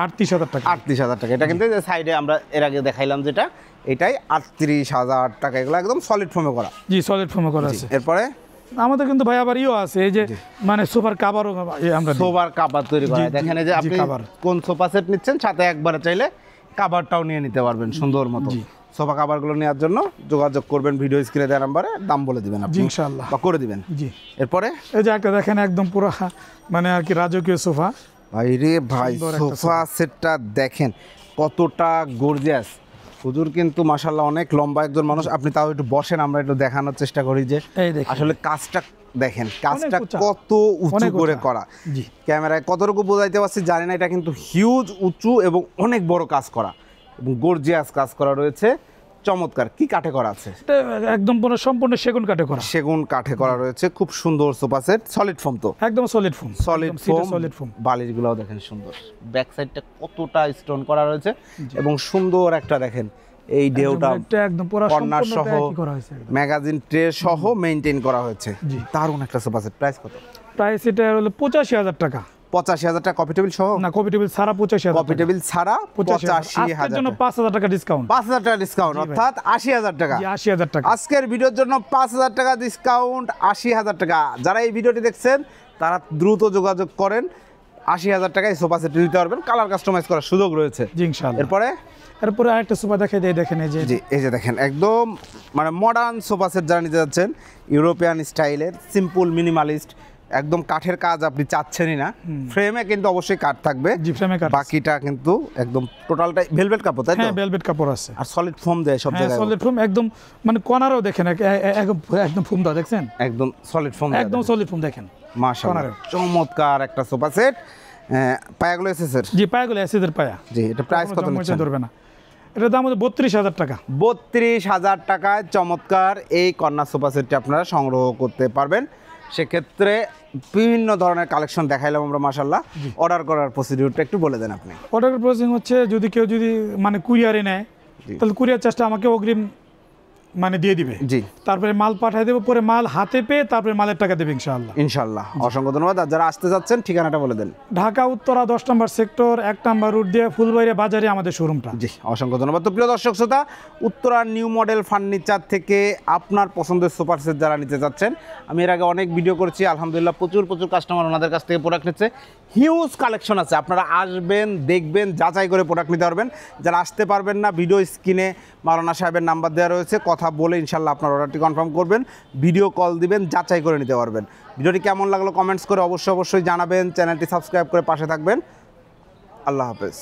[SPEAKER 1] 38,000 টাকা।
[SPEAKER 2] 38,000 টাকা। এটা কিন্তু সাইডে আমরা এর আগে দেখাইলাম যেটা, এটাই 38,000 টাকা। এগুলো একদম সলিড ফোমে করা।
[SPEAKER 1] জি সলিড ফোমে করা আছে।
[SPEAKER 2] এরপরে
[SPEAKER 1] আমাদের কিন্তু ভাই আবার ইও আছে, এই যে মানে সোফার কাভারও আমরা দিই।
[SPEAKER 2] সোফার কাভার তৈরি করা।
[SPEAKER 1] জি, জি,
[SPEAKER 2] দেখেন এই যে
[SPEAKER 1] জি,
[SPEAKER 2] আপনি
[SPEAKER 1] cover।
[SPEAKER 2] কোন সোফা সেট নিচ্ছেন, সাথে একবারে চাইলে কাভারটাও নিয়ে নিতে পারবেন সুন্দর মতো। সোফা কাভারগুলো নেওয়ার জন্য যোগাযোগ করবেন ভিডিও স্ক্রিনে দেওয়া নাম্বারে, দাম বলে দিবেন আপনি,
[SPEAKER 1] জি ইনশাআল্লাহ
[SPEAKER 2] বা করে দিবেন।
[SPEAKER 1] জি।
[SPEAKER 2] এরপরে
[SPEAKER 1] এই যে একটা দেখেন একদম পুরো মানে আর কি রাজকীয় সোফা।
[SPEAKER 2] ভাই রে ভাই,
[SPEAKER 1] সুন্দর একটা
[SPEAKER 2] সোফা সেটটা দেখেন কতটা গর্জিয়াস। হুজুর কিন্তু মাশাআল্লাহ অনেক লম্বা একজন মানুষ। আপনি তাও একটু বসেন, আমরা একটু দেখানোর চেষ্টা করি যে
[SPEAKER 1] এই দেখেন।
[SPEAKER 2] আসলে কাজটা দেখেন, কাজটা
[SPEAKER 1] উঁচা।
[SPEAKER 2] কত উঁচু
[SPEAKER 1] অনেক
[SPEAKER 2] করে
[SPEAKER 1] উঁচা।
[SPEAKER 2] করা।
[SPEAKER 1] জি।
[SPEAKER 2] ক্যামেরায় কতটুকু বোঝাইতে পারছি জানি না, এটা কিন্তু হিউজ উঁচু এবং অনেক বড় কাজ করা এবং গর্জিয়াস কাজ করা রয়েছে। চমৎকার। কি কাঠে করা আছে?
[SPEAKER 1] এটা একদম পুরো সম্পূর্ণ সেগুন কাঠে করা।
[SPEAKER 2] সেগুন কাঠে করা রয়েছে। খুব সুন্দর সোফা সেট, সলিড ফোম তো?
[SPEAKER 1] একদম solid foam,
[SPEAKER 2] solid foam.
[SPEAKER 1] Solid foam.
[SPEAKER 2] বালিশগুলোও দেখেন সুন্দর, ব্যাক সাইডটা কতটা স্টোন করা রয়েছে এবং সুন্দর একটা দেখেন এই ডেউটা
[SPEAKER 1] এটা একদম পুরো
[SPEAKER 2] কর্নার
[SPEAKER 1] সম্পূর্ণ
[SPEAKER 2] সহ
[SPEAKER 1] কি করা হয়েছে একদম।
[SPEAKER 2] ম্যাগাজিন ট্রে সহ মেইনটেইন করা হয়েছে।
[SPEAKER 1] জি।
[SPEAKER 2] দারুণ একটা সোফা সেট। প্রাইস কত?
[SPEAKER 1] প্রাইস এটা হলো 85,000 টাকা।
[SPEAKER 2] 85,000 টাকা কপি টেবিল সহ?
[SPEAKER 1] না কপি টেবিল ছাড়া 85,000
[SPEAKER 2] কপি টেবিল ছাড়া
[SPEAKER 1] 85,000 আজকের জন্য
[SPEAKER 2] 85,000।
[SPEAKER 1] 5,000 টাকা ডিসকাউন্ট।
[SPEAKER 2] 5,000 টাকা ডিসকাউন্ট,
[SPEAKER 1] জি ভাই।
[SPEAKER 2] অর্থাৎ 80,000 টাকা।
[SPEAKER 1] জি 80,000 টাকা।
[SPEAKER 2] আজকের ভিডিওর জন্য 5,000 টাকা ডিসকাউন্ট, 80,000 টাকা। যারা এই ভিডিওটি দেখছেন তারা দ্রুত যোগাযোগ করেন, 80,000 টাকায় সোফা সেট নিতে পারবেন, কালার কাস্টমাইজ করার সুযোগ রয়েছে।
[SPEAKER 1] জি ইনশাআল্লাহ।
[SPEAKER 2] এরপরে
[SPEAKER 1] আরেকটা সোফা দেখাই দেই, দেখেন এই যে
[SPEAKER 2] জি, এই যে দেখেন একদম মানে মডার্ন সোফা সেট যারা নিতে যাচ্ছেন, ইউরোপিয়ান স্টাইলের, সিম্পল মিনিমালিস্ট, একদম কাঠের কাজ আপনি চাচ্ছেনই না। ফ্রেমে কিন্তু অবশ্যই কাঠ থাকবে,
[SPEAKER 1] জি ফ্রেমে কাট।
[SPEAKER 2] বাকিটা কিন্তু একদম টোটালটাই ভেলভেট কাপড়, তাই তো?
[SPEAKER 1] হ্যাঁ ভেলভেট কাপড় আছে।
[SPEAKER 2] আর সলিড ফোম দেয় সব
[SPEAKER 1] হ্যাঁ
[SPEAKER 2] জায়গায়।
[SPEAKER 1] সলিড ফোম একদম, মানে কর্নারও দেখেন একদম ফোম দাও, দেখছেন
[SPEAKER 2] একদম সলিড ফোম,
[SPEAKER 1] একদম সলিড ফোম দেখেন।
[SPEAKER 2] মাশাআল্লাহ
[SPEAKER 1] corner-এও।
[SPEAKER 2] চমৎকার একটা সোফা সেট। পায়াগুলো এসএসের।
[SPEAKER 1] জি পায়াগুলো অ্যাসিডের পায়া।
[SPEAKER 2] জি, এটা প্রাইস কত
[SPEAKER 1] কখনো
[SPEAKER 2] নিচ্ছেন?
[SPEAKER 1] ধরবে না। এটার দাম হচ্ছে 32,000 টাকা।
[SPEAKER 2] 32,000 টাকায় চমৎকার এই কর্নার সোফা সেটটি আপনারা সংগ্রহ করতে পারবেন। সেক্ষেত্রে বিভিন্ন ধরনের কালেকশন দেখাইলাম আমরা মাশাআল্লাহ। অর্ডার করার প্রসিডিউরটা একটু বলে দেন আপনি।
[SPEAKER 1] অর্ডার প্রসেসিং হচ্ছে যদি কেউ মানে কুরিয়ারে নেয়, তাহলে কুরিয়ার চার্জটা আমাকে অগ্রিম মানে দিয়ে দিবে।
[SPEAKER 2] জি,
[SPEAKER 1] তারপরে মাল পাঠিয়ে দেবো, পরে মাল হাতে পেয়ে তারপরে মালের টাকা দেবে ইনশাআল্লাহ।
[SPEAKER 2] ইনশাআল্লাহ। অসংখ্য ধন্যবাদ। আর যারা আসতে যাচ্ছেন ঠিকানাটা বলে দেন।
[SPEAKER 1] ঢাকা উত্তরা 10 নম্বর সেক্টর 1 নম্বর রুট দিয়ে ফুলবাড়িয়া বাজারে আমাদের শোরুমটা।
[SPEAKER 2] জি, অসংখ্য ধন্যবাদ। তো প্রিয় দর্শক শ্রোতা, উত্তরা নিউ মডেল ফার্নিচার থেকে আপনার পছন্দের সোফা সেট যারা নিতে যাচ্ছেন, আমি এর আগে অনেক ভিডিও করেছি, আলহামদুলিল্লাহ প্রচুর কাস্টমার ওনাদের কাছ থেকে প্রোডাক্ট নিচ্ছে। হিউজ কালেকশন আছে, আপনারা আসবেন, দেখবেন, যাচাই করে প্রোডাক্ট নিতে পারবেন। যারা আসতে পারবেন না, ভিডিও স্ক্রিনে মাওলানা সাহেবের নাম্বার দেওয়া রয়েছে, কথা বলে ইনশাল্লাহ আপনার অর্ডারটি কনফার্ম করবেন, ভিডিও কল দিবেন, যাচাই করে নিতে পারবেন। ভিডিওটি কেমন লাগলো কমেন্টস করে অবশ্যই জানাবেন। চ্যানেলটি সাবস্ক্রাইব করে পাশে থাকবেন। আল্লাহ হাফেজ।